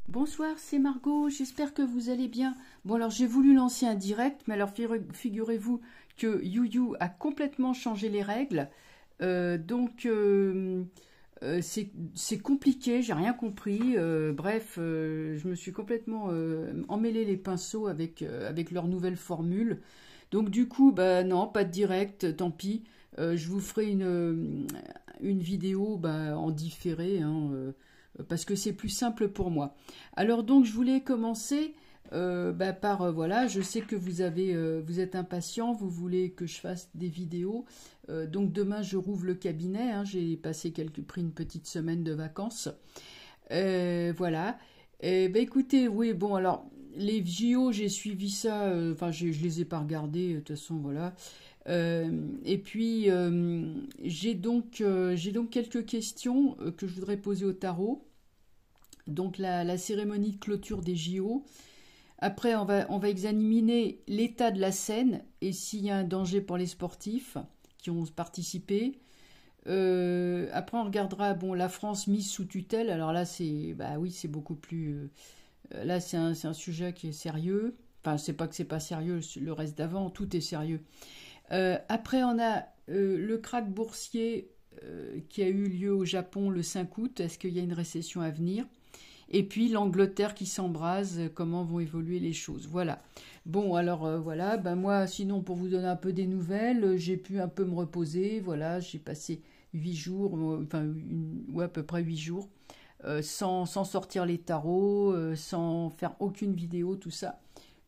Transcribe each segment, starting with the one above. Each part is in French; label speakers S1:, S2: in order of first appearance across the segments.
S1: Bonsoir, c'est Margot, j'espère que vous allez bien. Bon alors j'ai voulu lancer un direct, mais alors figurez-vous que YouYou a complètement changé les règles. C'est compliqué, j'ai rien compris. Je me suis complètement emmêlé les pinceaux avec leur nouvelle formule. Donc du coup, bah non, pas de direct, tant pis. Je vous ferai une vidéo en différé, hein, parce que c'est plus simple pour moi. Alors donc je voulais commencer par voilà, je sais que vous êtes impatient, vous voulez que je fasse des vidéos. Donc demain je rouvre le cabinet, hein, j'ai pris une petite semaine de vacances. Voilà. Écoutez, oui, bon alors les JO, j'ai suivi ça, je les ai pas regardés, de toute façon voilà. J'ai donc quelques questions que je voudrais poser au tarot. Donc la cérémonie de clôture des JO. Après, on va examiner l'état de la scène et s'il y a un danger pour les sportifs qui ont participé. Après, on regardera la France mise sous tutelle. Alors là, c'est beaucoup plus. Là, c'est un sujet qui est sérieux. Enfin, c'est pas que c'est pas sérieux. Le reste d'avant, tout est sérieux. Après, on a le krach boursier qui a eu lieu au Japon le 5 août. Est-ce qu'il y a une récession à venir? Et puis l'Angleterre qui s'embrase, comment vont évoluer les choses. Voilà. Bon, alors voilà, moi, sinon, pour vous donner un peu des nouvelles, j'ai pu un peu me reposer. Voilà, j'ai passé 8 jours, à peu près 8 jours, sans sortir les tarots, sans faire aucune vidéo, tout ça.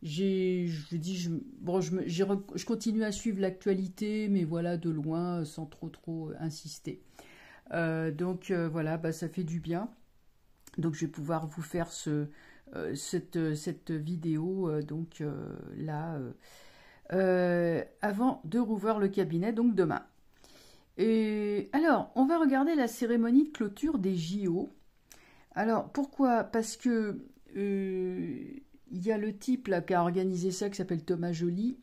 S1: Je continue à suivre l'actualité, mais voilà, de loin, sans trop insister. Voilà, ça fait du bien. Donc je vais pouvoir vous faire cette vidéo avant de rouvrir le cabinet, donc demain. Et alors, on va regarder la cérémonie de clôture des JO. Alors, pourquoi? Parce que il y a le type là qui a organisé ça, qui s'appelle Thomas Joly.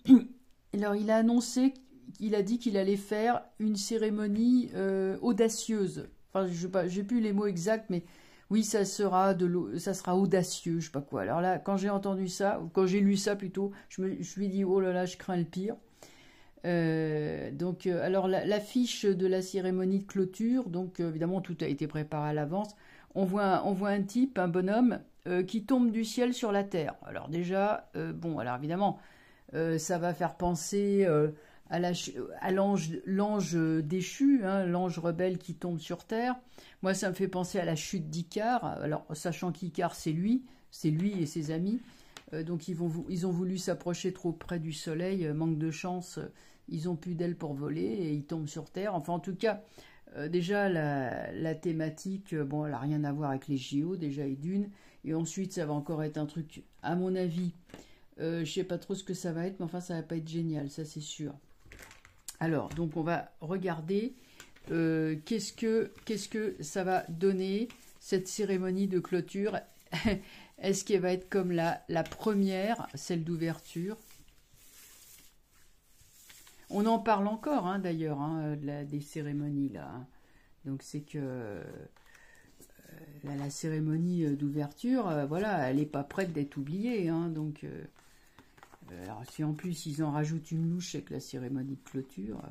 S1: Alors, il a annoncé, il a dit qu'il allait faire une cérémonie audacieuse. Enfin, j'ai plus les mots exacts, mais oui, ça sera audacieux, je sais pas quoi. Alors là, quand j'ai entendu ça, ou quand j'ai lu ça plutôt, je me suis dit, oh là là, je crains le pire. Alors l'affiche de la cérémonie de clôture, donc évidemment tout a été préparé à l'avance. On voit un type, un bonhomme, qui tombe du ciel sur la terre. Alors déjà, alors évidemment, ça va faire penser à l'ange déchu, hein, l'ange rebelle qui tombe sur terre. Moi, ça me fait penser à la chute d'Icare. Alors, sachant qu'Icare, c'est lui et ses amis. Donc, ils ont voulu s'approcher trop près du soleil. Manque de chance, ils ont plus d'ailes pour voler et ils tombent sur terre. Enfin, en tout cas, déjà, la thématique, elle n'a rien à voir avec les JO, déjà, et d'une. Et ensuite, ça va encore être un truc, à mon avis, je sais pas trop ce que ça va être, mais enfin, ça va pas être génial, ça, c'est sûr. Alors, donc on va regarder qu'est-ce que ça va donner, cette cérémonie de clôture. Est-ce qu'elle va être comme la première, celle d'ouverture? On en parle encore, hein, d'ailleurs, hein, des cérémonies, là. Hein. Donc c'est que la cérémonie d'ouverture, voilà, elle n'est pas prête d'être oubliée. Hein, donc... alors, si en plus ils en rajoutent une louche avec la cérémonie de clôture,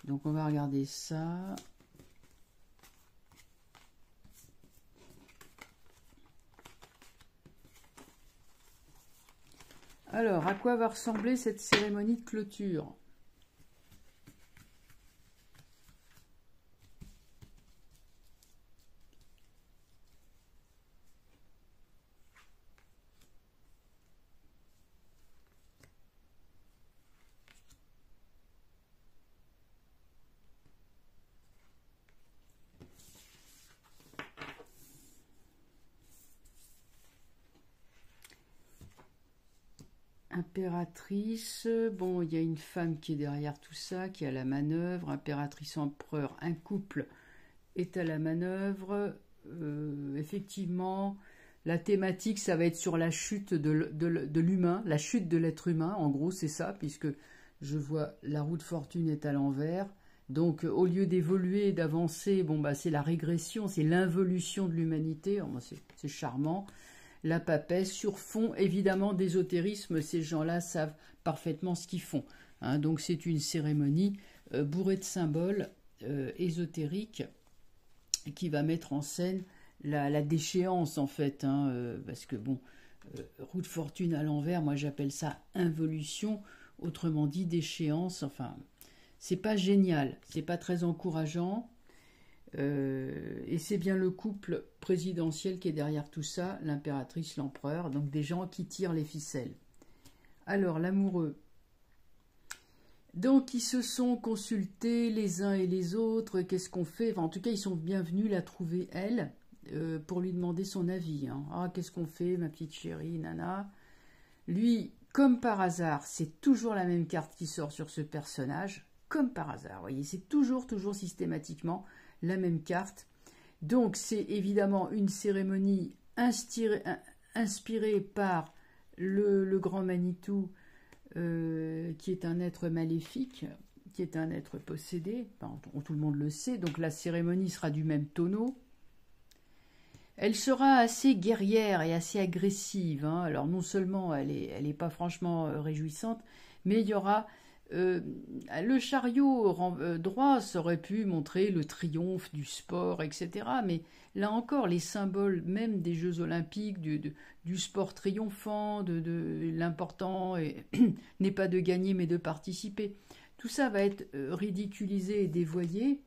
S1: donc on va regarder ça. Alors, à quoi va ressembler cette cérémonie de clôture ? Impératrice, bon, il y a une femme qui est derrière tout ça, qui est à la manœuvre. Impératrice, empereur, un couple est à la manœuvre. Effectivement, la thématique, ça va être sur la chute de l'humain, la chute de l'être humain, en gros, c'est ça, puisque je vois la roue de fortune est à l'envers. Donc, au lieu d'évoluer, d'avancer, bon, bah, c'est la régression, c'est l'involution de l'humanité. Oh, c'est charmant. La papesse sur fond, évidemment, d'ésotérisme. Ces gens-là savent parfaitement ce qu'ils font. Hein. Donc, c'est une cérémonie bourrée de symboles ésotériques qui va mettre en scène la déchéance, en fait. Hein, parce que, bon, roue de fortune à l'envers, moi, j'appelle ça involution. Autrement dit, déchéance, enfin... C'est pas génial, c'est pas très encourageant, et c'est bien le couple présidentiel qui est derrière tout ça, l'impératrice, l'empereur, donc des gens qui tirent les ficelles. Alors, l'amoureux. Donc, ils se sont consultés les uns et les autres, qu'est-ce qu'on fait? Enfin, en tout cas, ils sont bienvenus la trouver, elle, pour lui demander son avis. Hein. Ah, qu'est-ce qu'on fait, ma petite chérie, nana? Lui, comme par hasard, c'est toujours la même carte qui sort sur ce personnage, comme par hasard, vous voyez, c'est toujours systématiquement la même carte. Donc, c'est évidemment une cérémonie inspirée par le grand Manitou, qui est un être maléfique, qui est un être possédé, enfin, tout le monde le sait, donc la cérémonie sera du même tonneau. Elle sera assez guerrière et assez agressive, hein. Alors non seulement elle est pas franchement réjouissante, mais il y aura... le chariot droit, ça aurait pu montrer le triomphe du sport, etc. Mais là encore, les symboles même des Jeux Olympiques, du sport triomphant, de l'important n'est pas de gagner mais de participer. Tout ça va être ridiculisé et dévoyé.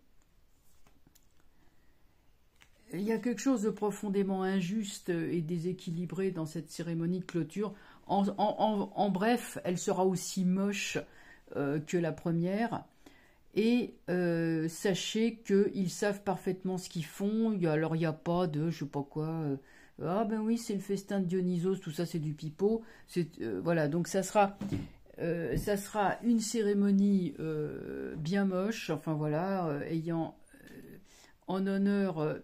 S1: Il y a quelque chose de profondément injuste et déséquilibré dans cette cérémonie de clôture. En bref, elle sera aussi moche que la première, et sachez qu'ils savent parfaitement ce qu'ils font. Alors il n'y a pas de je sais pas quoi, ah ben oui c'est le festin de Dionysos, tout ça c'est du pipeau, voilà, donc ça sera une cérémonie bien moche, enfin voilà, ayant en honneur,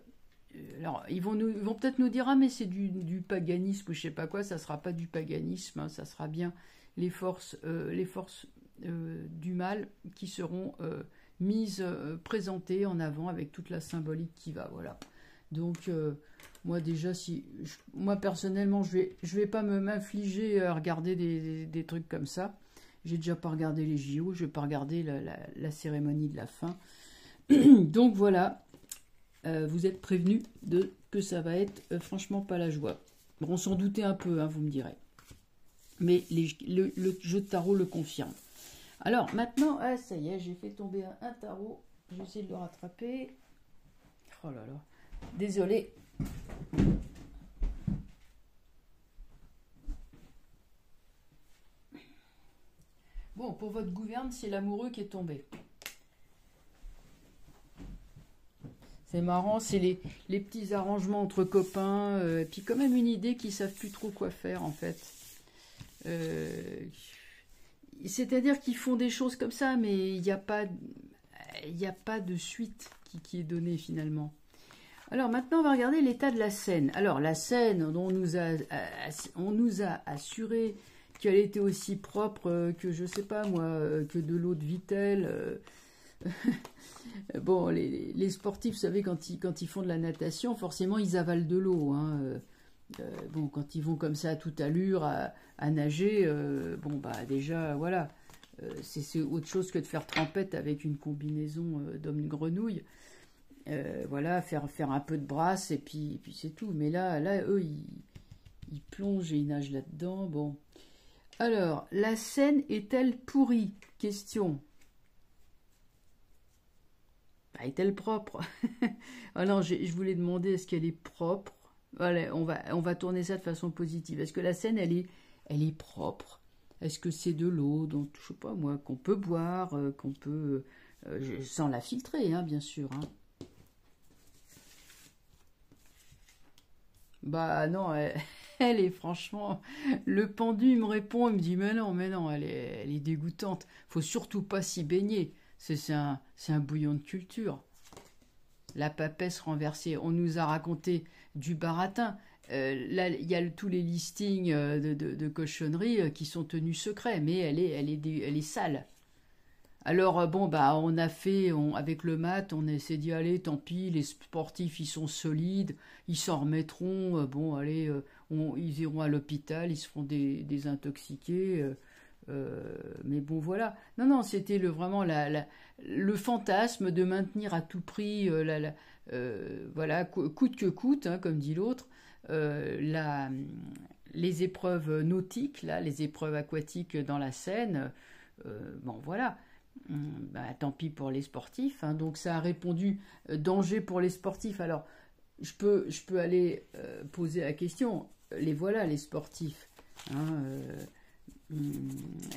S1: alors ils vont peut-être nous dire ah mais c'est du paganisme ou je sais pas quoi, ça sera pas du paganisme, hein, ça sera bien les forces du mal qui seront mises, présentées en avant avec toute la symbolique qui va, voilà. Donc moi déjà, moi personnellement je vais pas m'infliger à regarder des trucs comme ça. J'ai déjà pas regardé les JO, je vais pas regarder la cérémonie de la fin. Donc voilà, vous êtes prévenus que ça va être franchement pas la joie. Bon, on s'en doutait un peu, hein, vous me direz. Mais le jeu de tarot le confirme. Alors, maintenant, ah, ça y est, j'ai fait tomber un tarot. Je vais essayer de le rattraper. Oh là là. Désolée. Bon, pour votre gouverne, c'est l'amoureux qui est tombé. C'est marrant, c'est les petits arrangements entre copains. Et puis quand même une idée qu'ils ne savent plus trop quoi faire, en fait. C'est-à-dire qu'ils font des choses comme ça, mais il n'y a pas de suite qui est donnée finalement. Alors maintenant, on va regarder l'état de la Seine. Alors la Seine, on nous a assuré qu'elle était aussi propre que, je sais pas moi, que de l'eau de Vittel. Bon, les sportifs, vous savez, quand ils font de la natation, forcément, ils avalent de l'eau, hein. Bon, quand ils vont comme ça à toute allure à nager, bon, bah déjà, voilà, c'est autre chose que de faire trempette avec une combinaison d'homme-grenouille. Voilà, faire un peu de brasse et puis c'est tout. Mais là eux, ils plongent et ils nagent là-dedans. Bon. Alors, la Seine est-elle pourrie? Question. Bah, est-elle propre? Alors, je voulais demander, est-ce qu'elle est propre? Voilà, on va tourner ça de façon positive. Est-ce que la Seine, elle est propre? Est-ce que c'est de l'eau dont, je sais pas moi, qu'on peut boire, qu'on peut... sans la filtrer, hein, bien sûr. Hein. Bah non, elle est franchement... Le pendu, il me répond, il me dit, mais non, elle est dégoûtante. Faut surtout pas s'y baigner. C'est un bouillon de culture. La papesse renversée. On nous a raconté du baratin. Là, il y a tous les listings de cochonneries qui sont tenus secrets, mais elle est sale. Alors, bon, bah, avec le mat, on s'est dit, allez, tant pis, les sportifs, ils sont solides, ils s'en remettront, bon, allez, ils iront à l'hôpital, ils se feront désintoxiquer, mais bon, voilà. Non, non, c'était vraiment le fantasme de maintenir à tout prix, voilà, coûte que coûte, hein, comme dit l'autre, les épreuves nautiques, là, les épreuves aquatiques dans la Seine, bon, voilà. Bah, tant pis pour les sportifs, hein. Donc ça a répondu danger pour les sportifs. Alors je peux aller poser la question. Les voilà les sportifs, hein,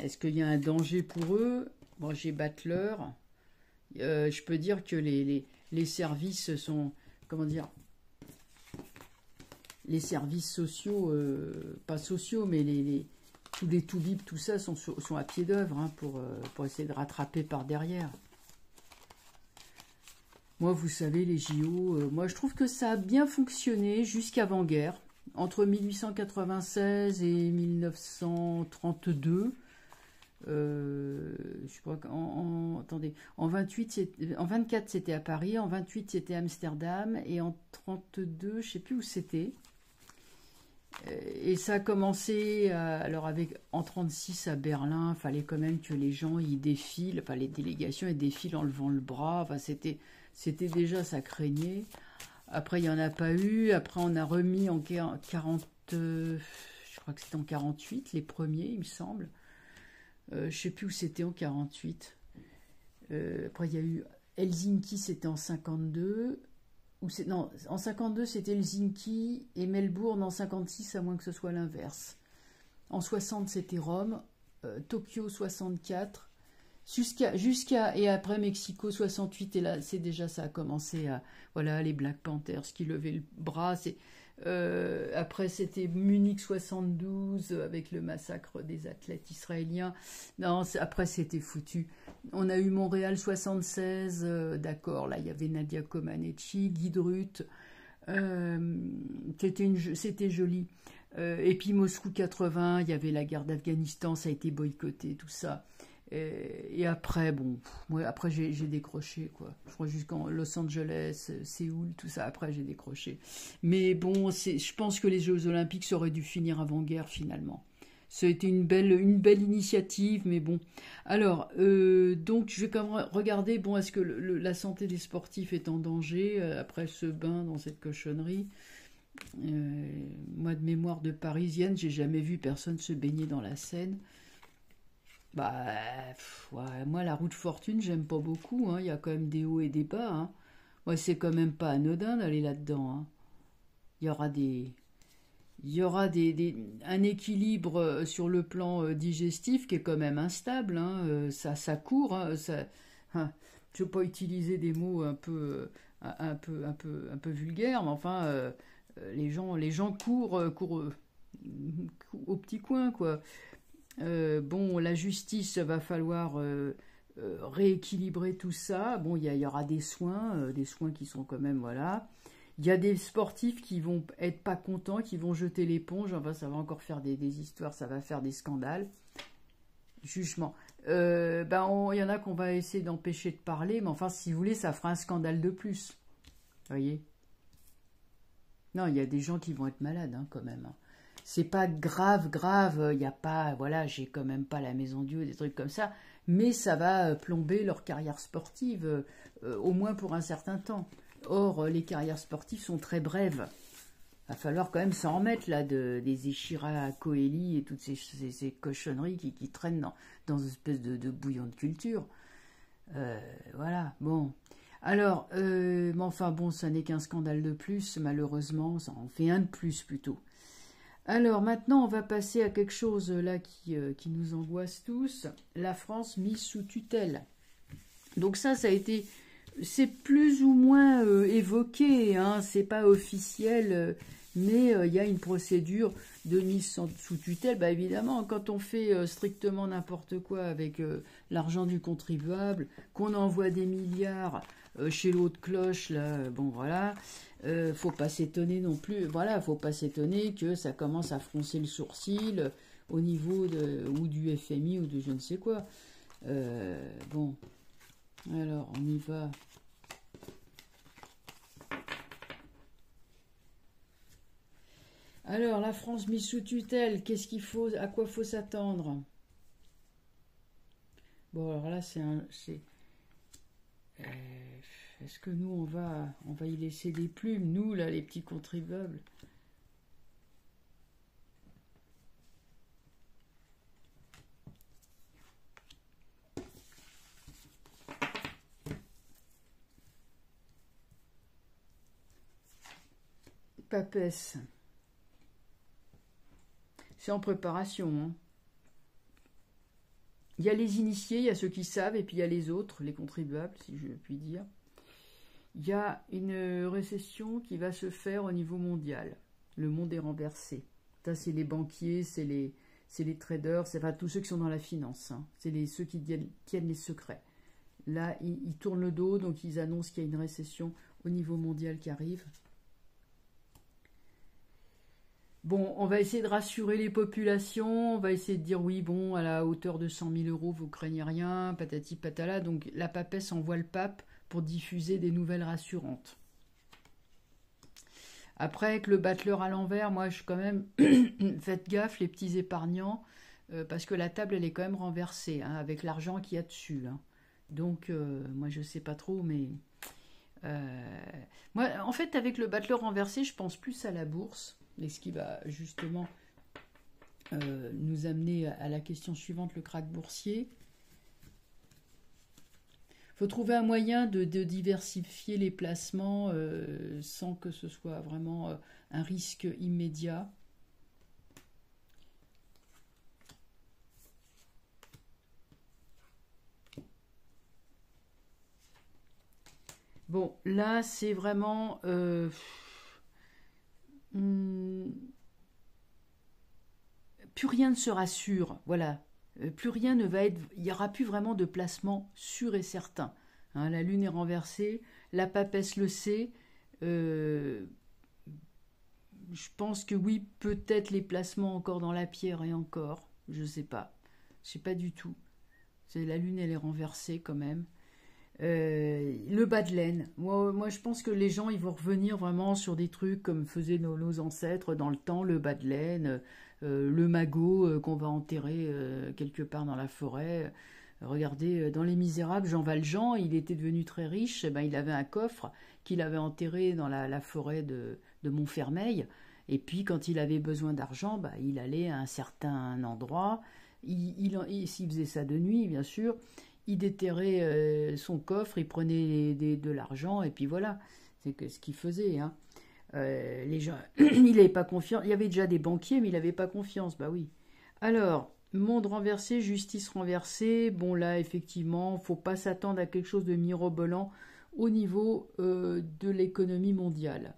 S1: est-ce qu'il y a un danger pour eux? Moi j'ai battleur. Je peux dire que les services sont, comment dire, les services sociaux, pas sociaux, mais tous les toubibs, tout ça sont à pied d'œuvre, hein, pour essayer de rattraper par derrière. Moi, vous savez, les JO, moi je trouve que ça a bien fonctionné jusqu'avant-guerre, entre 1896 et 1932. Je crois attendez, en 24 c'était à Paris, en 28 c'était à Amsterdam, et en 32, je sais plus où c'était. Et ça a commencé, alors en 36 à Berlin, il fallait quand même que les gens y défilent, enfin les délégations y défilent en levant le bras, enfin c'était déjà, ça craignait. Après il n'y en a pas eu, après on a remis en 40, je crois que c'était en 48, les premiers il me semble. Je ne sais plus où c'était en 48. Après il y a eu Helsinki, c'était en 52. Non, en 52 c'était Helsinki et Melbourne en 56, à moins que ce soit l'inverse. En 60 c'était Rome, Tokyo 64, et après Mexico 68, et là c'est déjà, ça a commencé à, voilà, les Black Panthers qui levaient le bras. Après c'était Munich 72 avec le massacre des athlètes israéliens. Non, après c'était foutu. On a eu Montréal 76, d'accord, là il y avait Nadia Comaneci, Guy Drut, c'était joli. Et puis Moscou 80, il y avait la guerre d'Afghanistan, ça a été boycotté, tout ça. Et après, bon, moi, après j'ai décroché, quoi. Je crois jusqu'en Los Angeles, Séoul, tout ça, après j'ai décroché. Mais bon, je pense que les Jeux Olympiques, ça aurait dû finir avant-guerre, finalement. C'était une belle initiative, mais bon. Alors, donc, je vais quand même regarder, bon, est-ce que la santé des sportifs est en danger après ce bain dans cette cochonnerie? Moi, de mémoire de parisienne, j'ai jamais vu personne se baigner dans la Seine. Bah, ouais, moi, la roue de fortune, j'aime pas beaucoup, hein. Il y a quand même des hauts et des bas, hein. Moi, c'est quand même pas anodin d'aller là-dedans, hein. Il y aura un équilibre sur le plan digestif qui est quand même instable, hein. Ça court, hein, hein. Je ne veux pas utiliser des mots un peu vulgaires, mais enfin, les gens courent au petit coin, quoi. Bon, la justice, va falloir rééquilibrer tout ça. Bon, il y aura des soins qui sont quand même, voilà. Il y a des sportifs qui vont être pas contents, qui vont jeter l'éponge. Enfin, ça va encore faire des histoires, ça va faire des scandales. Jugement. Il y en a qu'on va essayer d'empêcher de parler, mais enfin, si vous voulez, ça fera un scandale de plus. Vous voyez? Non, il y a des gens qui vont être malades, hein, quand même, hein. C'est pas grave, il n'y a pas, voilà, j'ai quand même pas la maison Dieu, des trucs comme ça, mais ça va plomber leur carrière sportive, au moins pour un certain temps. Or, les carrières sportives sont très brèves. Il va falloir quand même s'en remettre, là, des Eshira Coeli et toutes ces cochonneries qui traînent dans une espèce de bouillon de culture. Voilà, bon. Alors, mais enfin bon, ça n'est qu'un scandale de plus, malheureusement, ça en fait un de plus plutôt. Alors maintenant, on va passer à quelque chose là qui nous angoisse tous. La France mise sous tutelle. Donc ça a été, c'est plus ou moins évoqué, hein, c'est pas officiel, mais il y a une procédure de mise sous tutelle. Bah évidemment, quand on fait strictement n'importe quoi avec l'argent du contribuable, qu'on envoie des milliards chez l'autre cloche, là, bon voilà. Faut pas s'étonner non plus, voilà, faut pas s'étonner que ça commence à froncer le sourcil au niveau ou du FMI ou de je ne sais quoi. Bon, alors on y va. Alors, la France mise sous tutelle, qu'est-ce qu'il faut, à quoi faut s'attendre? Bon, alors là, est-ce que nous, on va y laisser des plumes, nous, là, les petits contribuables? Papesse. C'est en préparation, hein. Il y a les initiés, il y a ceux qui savent, et puis il y a les autres, les contribuables, si je puis dire. Il y a une récession qui va se faire au niveau mondial. Le monde est renversé. Ça, c'est les banquiers, c'est les traders, c'est tous ceux qui sont dans la finance. Hein. C'est ceux qui tiennent les secrets. Là, ils tournent le dos, donc ils annoncent qu'il y a une récession au niveau mondial qui arrive. Bon, on va essayer de rassurer les populations, on va essayer de dire oui, bon, à la hauteur de 100 000 €, vous craignez rien, patati patala. Donc la papesse envoie le pape pour diffuser des nouvelles rassurantes. Après, avec le battleur à l'envers, moi je suis quand même, faites gaffe les petits épargnants, parce que la table elle est quand même renversée, hein, avec l'argent qu'il y a dessus. Hein. Donc moi je sais pas trop, mais... moi, en fait, avec le battleur renversé, je pense plus à la bourse. Et ce qui va justement nous amener à la question suivante, le krach boursier. Il faut trouver un moyen de diversifier les placements sans que ce soit vraiment un risque immédiat. Bon, là, c'est vraiment... plus rien ne se rassure, voilà. Plus rien ne va être... Il n'y aura plus vraiment de placement sûr et certain. Hein, la lune est renversée, la papesse le sait. Je pense que oui, peut-être les placements encore dans la pierre et encore. Je ne sais pas. Je ne sais pas du tout. La lune, elle est renversée quand même. Le bas de laine. Moi, je pense que les gens, ils vont revenir vraiment sur des trucs comme faisaient nos ancêtres dans le temps, le bas de laine, le magot qu'on va enterrer quelque part dans la forêt. Regardez, dans Les Misérables, Jean Valjean, il était devenu très riche, ben, il avait un coffre qu'il avait enterré dans la forêt de Montfermeil, et puis quand il avait besoin d'argent, ben, il allait à un certain endroit, s'il faisait ça de nuit, bien sûr, il déterrait son coffre, il prenait de l'argent, et puis voilà, c'est ce qu'il faisait. Hein. Les gens, il n'avait pas confiance. Il y avait déjà des banquiers, mais il n'avait pas confiance. Bah oui. Alors, monde renversé, justice renversée. Bon là, effectivement, faut pas s'attendre à quelque chose de mirobolant au niveau de l'économie mondiale.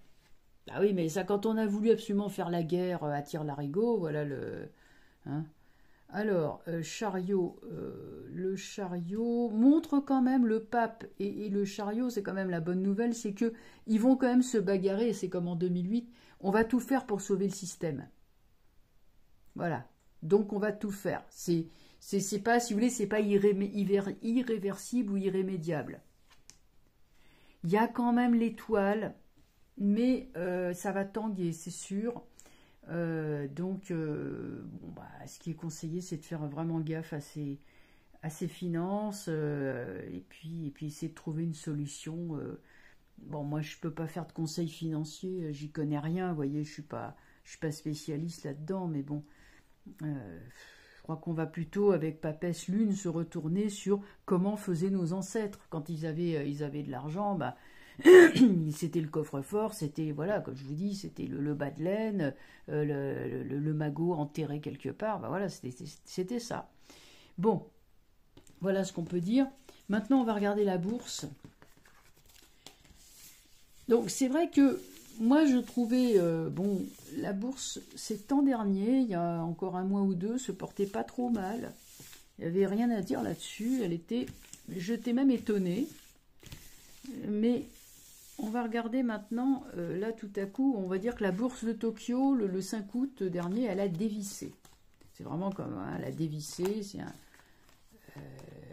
S1: Ah oui, mais ça, quand on a voulu absolument faire la guerre à tire-larigot, voilà le. Hein. Alors, chariot, le chariot montre quand même le pape et le chariot, c'est quand même la bonne nouvelle, c'est que ils vont quand même se bagarrer, c'est comme en 2008, on va tout faire pour sauver le système. Voilà, donc on va tout faire. C'est pas, si vous voulez, c'est pas irréversible ou irrémédiable. Il y a quand même l'étoile, mais ça va tanguer, c'est sûr. Bon, ce qui est conseillé, c'est de faire vraiment gaffe à ses finances et puis essayer de trouver une solution. Bon, moi, je peux pas faire de conseils financiers, j'y connais rien, vous voyez, je suis pas spécialiste là-dedans, mais bon, je crois qu'on va plutôt, avec Papesse Lune, se retourner sur comment faisaient nos ancêtres. Quand ils avaient de l'argent, bah, c'était le coffre-fort, c'était, voilà, comme je vous dis, c'était le bas de laine, le magot enterré quelque part, bah voilà, c'était ça. Bon, voilà ce qu'on peut dire. Maintenant, on va regarder la bourse. Donc, c'est vrai que moi, je trouvais, bon, la bourse, ces temps derniers, il y a encore un mois ou deux, se portait pas trop mal. Il n'y avait rien à dire là-dessus. J'étais même étonnée. Mais on va regarder maintenant, là tout à coup, on va dire que la bourse de Tokyo, le 5 août dernier, elle a dévissé. C'est vraiment comme, hein, elle a dévissé,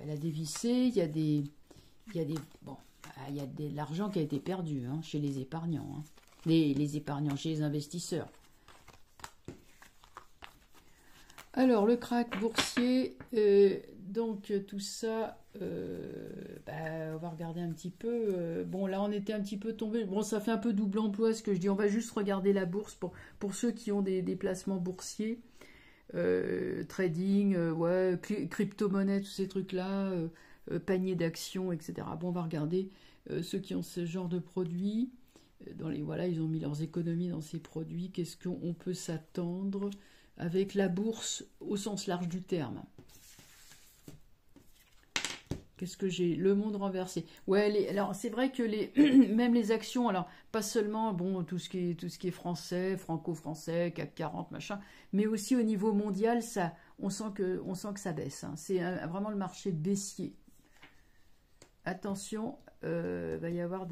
S1: elle a dévissé, bon, il y a de l'argent qui a été perdu hein, chez les épargnants. Hein. Les épargnants, chez les investisseurs. Alors, le krach boursier, donc tout ça, on va regarder un petit peu. Bon, là, on était un petit peu tombé. Bon, ça fait un peu double emploi ce que je dis. On va juste regarder la bourse pour ceux qui ont des placements boursiers. Trading, ouais, crypto-monnaie, tous ces trucs-là, panier d'actions, etc. Bon, on va regarder ceux qui ont ce genre de produits. Voilà, ils ont mis leurs économies dans ces produits. Qu'est-ce qu'on peut s'attendre avec la bourse au sens large du terme? Qu'est-ce que j'ai? Le monde renversé. Ouais, alors c'est vrai que même les actions, alors pas seulement bon tout ce qui est français, franco-français, CAC 40, machin, mais aussi au niveau mondial, on sent que ça baisse. Hein. C'est vraiment le marché baissier. Attention, il va y avoir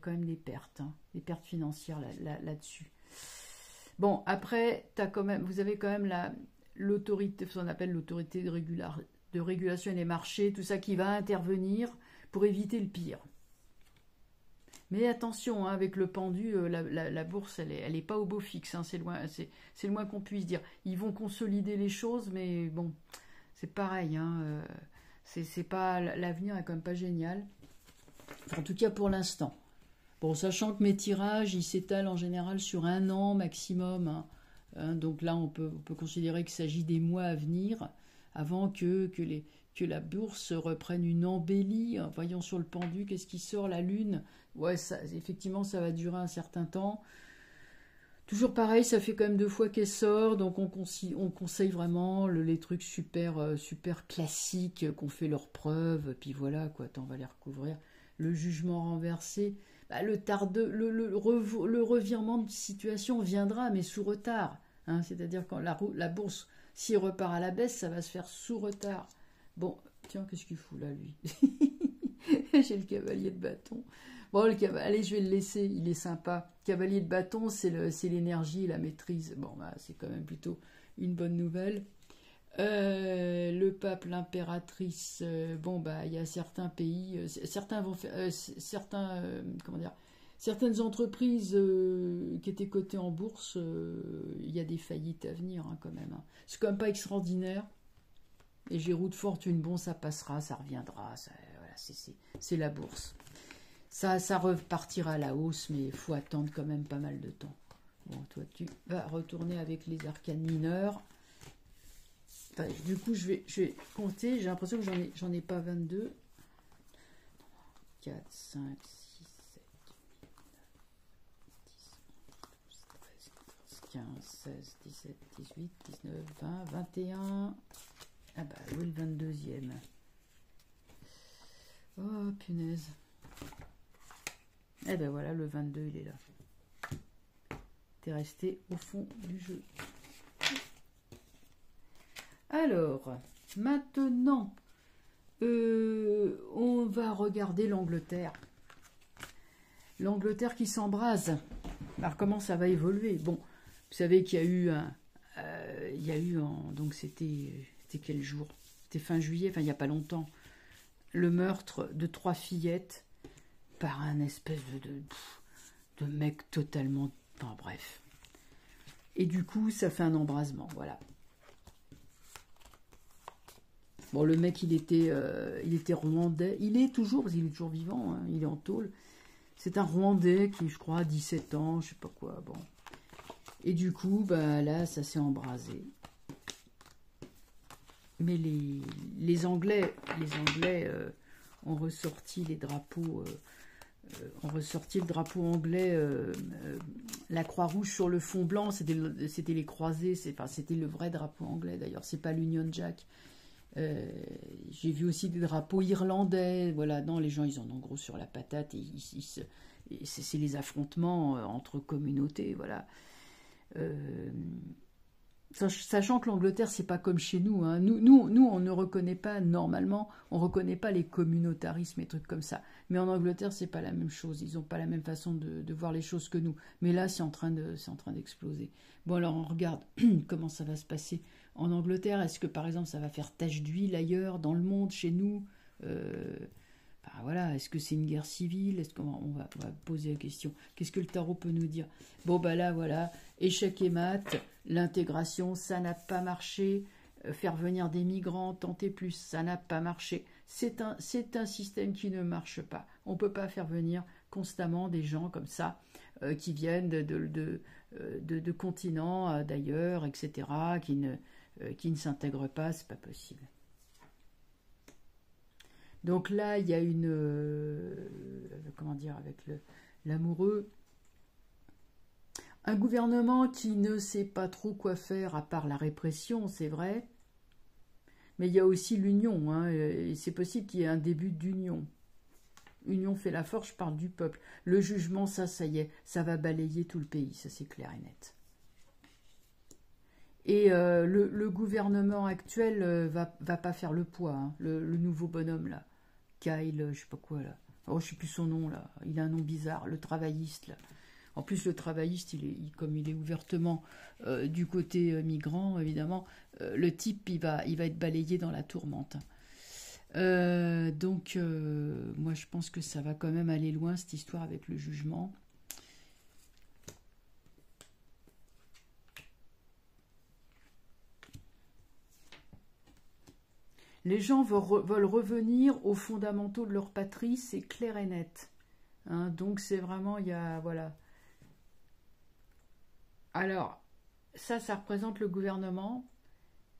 S1: quand même des pertes, hein, des pertes financières là-dessus. Bon, après, vous avez quand même l'autorité, ce qu'on appelle l'autorité de régulation des marchés, tout ça qui va intervenir pour éviter le pire. Mais attention, hein, avec le pendu, la bourse, elle est pas au beau fixe, hein, c'est le moins qu'on puisse dire. Ils vont consolider les choses, mais bon, c'est pareil, hein, c'est pas, l'avenir est quand même pas génial. Enfin, en tout cas pour l'instant. Bon, sachant que mes tirages, ils s'étalent en général sur 1 an maximum. Hein, donc là, on peut considérer qu'il s'agit des mois à venir, avant que la bourse reprenne une embellie. Voyons sur le pendu, qu'est-ce qui sort? La lune. Ouais, effectivement, ça va durer un certain temps. Toujours pareil, ça fait quand même 2 fois qu'elle sort, donc on conseille vraiment les trucs super classiques qu'on fait leurs preuves, puis voilà, quoi, on va les recouvrir. Le jugement renversé, le revirement de situation viendra, mais sous retard. Hein, c'est-à-dire quand la bourse, s'il repart à la baisse, ça va se faire sous retard. Bon, tiens, qu'est-ce qu'il fout là, lui? J'ai le cavalier de bâton. Bon, allez, je vais le laisser, il est sympa. Cavalier de bâton, c'est l'énergie, la maîtrise. Bon, bah, c'est quand même plutôt une bonne nouvelle. Le pape, l'impératrice, bon, bah, il y a certains pays, certains vont faire, certaines entreprises qui étaient cotées en bourse, il y a des faillites à venir, hein, quand même. Hein. C'est quand même pas extraordinaire. Et j'ai roue de fortune, bon, ça passera, ça reviendra, voilà, c'est la bourse. Ça repartira à la hausse, mais il faut attendre quand même pas mal de temps. Bon, toi, tu vas retourner avec les arcanes mineurs. Enfin, du coup, je vais compter. J'ai l'impression que j'en ai pas 22. 4, 5, 6, 7, 8, 9, 10, 11, 12, 13, 15, 16, 17, 18, 19, 20, 21. Ah bah, où est le 22e? Oh, punaise. Eh ben voilà, le 22, il est là. T'es resté au fond du jeu. Alors, maintenant, on va regarder l'Angleterre. L'Angleterre qui s'embrase. Alors, comment ça va évoluer? Bon, vous savez qu'il y a eu, donc c'était quel jour? C'était fin juillet, enfin il n'y a pas longtemps, le meurtre de 3 fillettes par un espèce de mec totalement... Enfin bref. Et du coup, ça fait un embrasement, voilà. Bon, le mec, il était rwandais. Il est toujours, parce qu'il est toujours vivant, hein, il est en tôle. C'est un Rwandais qui, je crois, a 17 ans, je sais pas quoi, bon. Et du coup, bah là, ça s'est embrasé. Mais les Anglais ont ressorti les drapeaux... ont ressorti le drapeau anglais, la Croix-Rouge sur le fond blanc, c'était les croisés, c'était le vrai drapeau anglais d'ailleurs, c'est pas l'Union Jack. J'ai vu aussi des drapeaux irlandais, voilà, non, les gens ils en ont gros sur la patate, et c'est les affrontements entre communautés, voilà. Sachant que l'Angleterre, c'est pas comme chez nous, hein. Nous, on ne reconnaît pas, normalement, on reconnaît pas les communautarismes et trucs comme ça. Mais en Angleterre, c'est pas la même chose. Ils ont pas la même façon de voir les choses que nous. Mais là, c'est en train d'exploser. Bon, alors, on regarde comment ça va se passer en Angleterre, est-ce que par exemple ça va faire tache d'huile ailleurs, dans le monde, chez nous? Ben voilà, est-ce que c'est une guerre civile? Est-ce on va poser la question. Qu'est-ce que le tarot peut nous dire? Bon, bah là, voilà, échec et mat, l'intégration, ça n'a pas marché. Faire venir des migrants, tenter plus, ça n'a pas marché. C'est un système qui ne marche pas. On ne peut pas faire venir constamment des gens comme ça, qui viennent de continents d'ailleurs, etc., qui ne s'intègrent pas, c'est pas possible. Donc là, il y a comment dire, avec l'amoureux, un gouvernement qui ne sait pas trop quoi faire à part la répression, c'est vrai, mais il y a aussi l'union, hein, et c'est possible qu'il y ait un début d'union. Union fait la force, je parle du peuple. Le jugement, ça y est, ça va balayer tout le pays, ça c'est clair et net. Et le gouvernement actuel va pas faire le poids, hein, le nouveau bonhomme là. Kyle, je sais pas quoi là. Oh, je sais plus son nom là. Il a un nom bizarre, le travailliste là. En plus, le travailliste, comme il est ouvertement du côté migrant, évidemment, le type, il va être balayé dans la tourmente. Donc, moi, je pense que ça va quand même aller loin, cette histoire avec le jugement. Les gens veulent revenir aux fondamentaux de leur patrie, c'est clair et net. Hein, donc c'est vraiment, il y a, voilà. Alors, ça représente le gouvernement,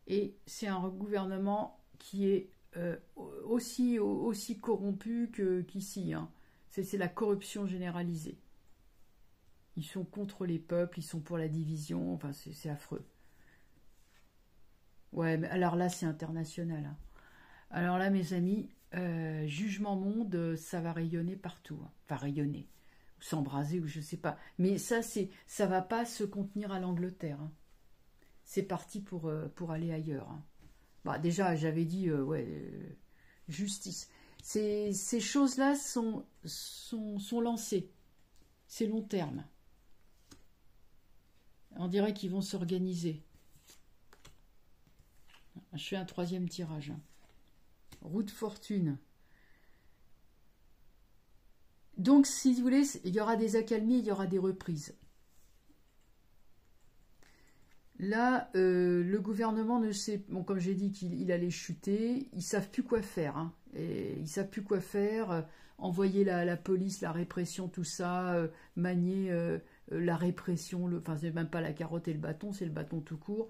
S1: et c'est un gouvernement qui est aussi corrompu qu'ici. Hein. C'est la corruption généralisée. Ils sont contre les peuples, ils sont pour la division, enfin c'est affreux. Ouais, mais alors là c'est international. Hein. Alors là, mes amis, jugement monde, ça va rayonner partout. Hein. Enfin, rayonner, s'embraser ou je sais pas. Mais ça va pas se contenir à l'Angleterre. Hein. C'est parti pour aller ailleurs. Hein. Bah, déjà, j'avais dit, justice. Ces choses-là sont lancées. C'est long terme. On dirait qu'ils vont s'organiser. Je fais un troisième tirage. Hein. Roue de fortune. Donc, si vous voulez, il y aura des accalmies, il y aura des reprises. Là, le gouvernement ne sait... Bon, comme j'ai dit qu'il allait chuter, ils ne savent plus quoi faire. Hein. Et ils ne savent plus quoi faire. Envoyer la police, la répression, tout ça, manier la répression. Enfin, c'est même pas la carotte et le bâton, c'est le bâton tout court.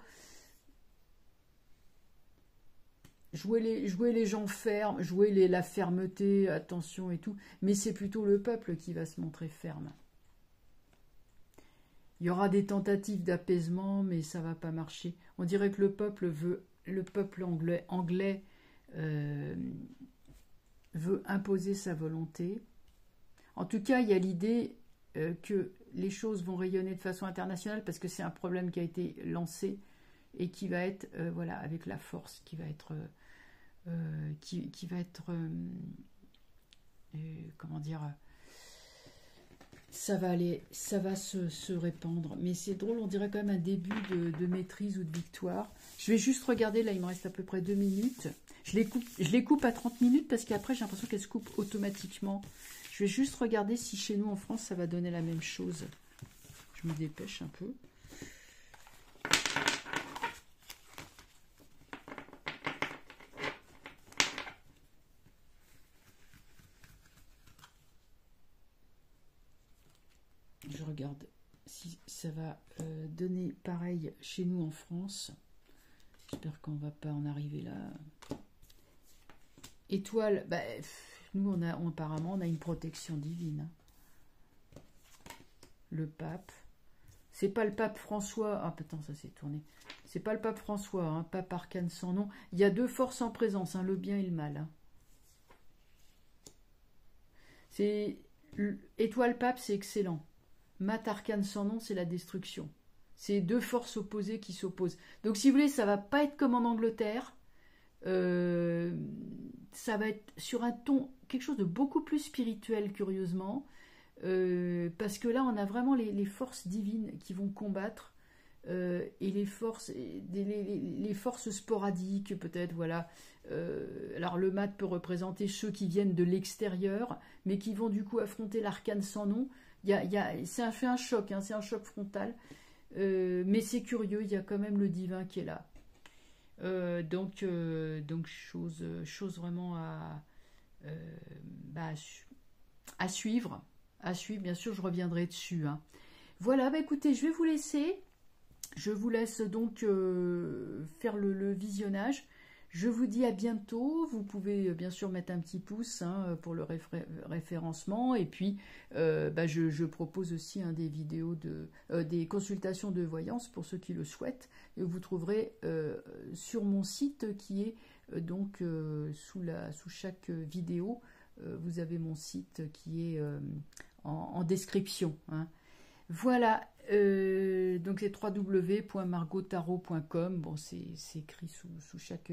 S1: Jouer les gens fermes, jouer la fermeté, attention et tout, mais c'est plutôt le peuple qui va se montrer ferme. Il y aura des tentatives d'apaisement, mais ça va pas marcher. On dirait que le peuple anglais veut imposer sa volonté. En tout cas, il y a l'idée que les choses vont rayonner de façon internationale parce que c'est un problème qui a été lancé et qui va être, voilà, avec la force, qui va être comment dire, ça va se répandre. Mais c'est drôle, on dirait quand même un début de maîtrise ou de victoire. Je vais juste regarder, là il me reste à peu près 2 minutes. Je les coupe à 30 minutes parce qu'après j'ai l'impression qu'elles se coupent automatiquement. Je vais juste regarder si chez nous en France ça va donner la même chose. Je me dépêche un peu. Je regarde si ça va donner pareil chez nous en France. J'espère qu'on va pas en arriver là. Étoile, bah, nous apparemment on a une protection divine. Le pape. C'est pas le pape François. Ah putain, ça s'est tourné. C'est pas le pape François, hein, pape arcane sans nom. Il y a 2 forces en présence, hein, le bien et le mal. Hein. Étoile pape, c'est excellent. Mat arcane sans nom, c'est la destruction. C'est 2 forces opposées qui s'opposent. Donc si vous voulez, ça va pas être comme en Angleterre. Ça va être sur un ton, quelque chose de beaucoup plus spirituel, curieusement. Parce que là, on a vraiment les forces divines qui vont combattre. et les forces, les forces sporadiques peut-être, voilà. Alors le mat peut représenter ceux qui viennent de l'extérieur, mais qui vont du coup affronter l'arcane sans nom. C'est un choc, hein, c'est un choc frontal, mais c'est curieux, il y a quand même le divin qui est là. Donc chose vraiment bah, à suivre. À suivre, bien sûr, je reviendrai dessus. Hein. Voilà, bah écoutez, je vais vous laisser. Je vous laisse donc faire le visionnage. Je vous dis à bientôt. Vous pouvez bien sûr mettre un petit pouce hein, pour le référencement. Et puis, bah, je propose aussi hein, des vidéos, des consultations de voyance pour ceux qui le souhaitent. Et vous trouverez sur mon site qui est donc sous chaque vidéo. Vous avez mon site qui est en description. Hein. Voilà, donc c'est www.margottarot.com. Bon, c'est écrit sous chaque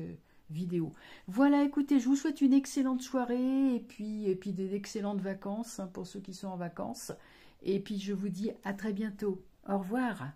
S1: vidéo. Voilà, écoutez, je vous souhaite une excellente soirée et puis d'excellentes vacances hein, pour ceux qui sont en vacances. Et puis je vous dis à très bientôt. Au revoir.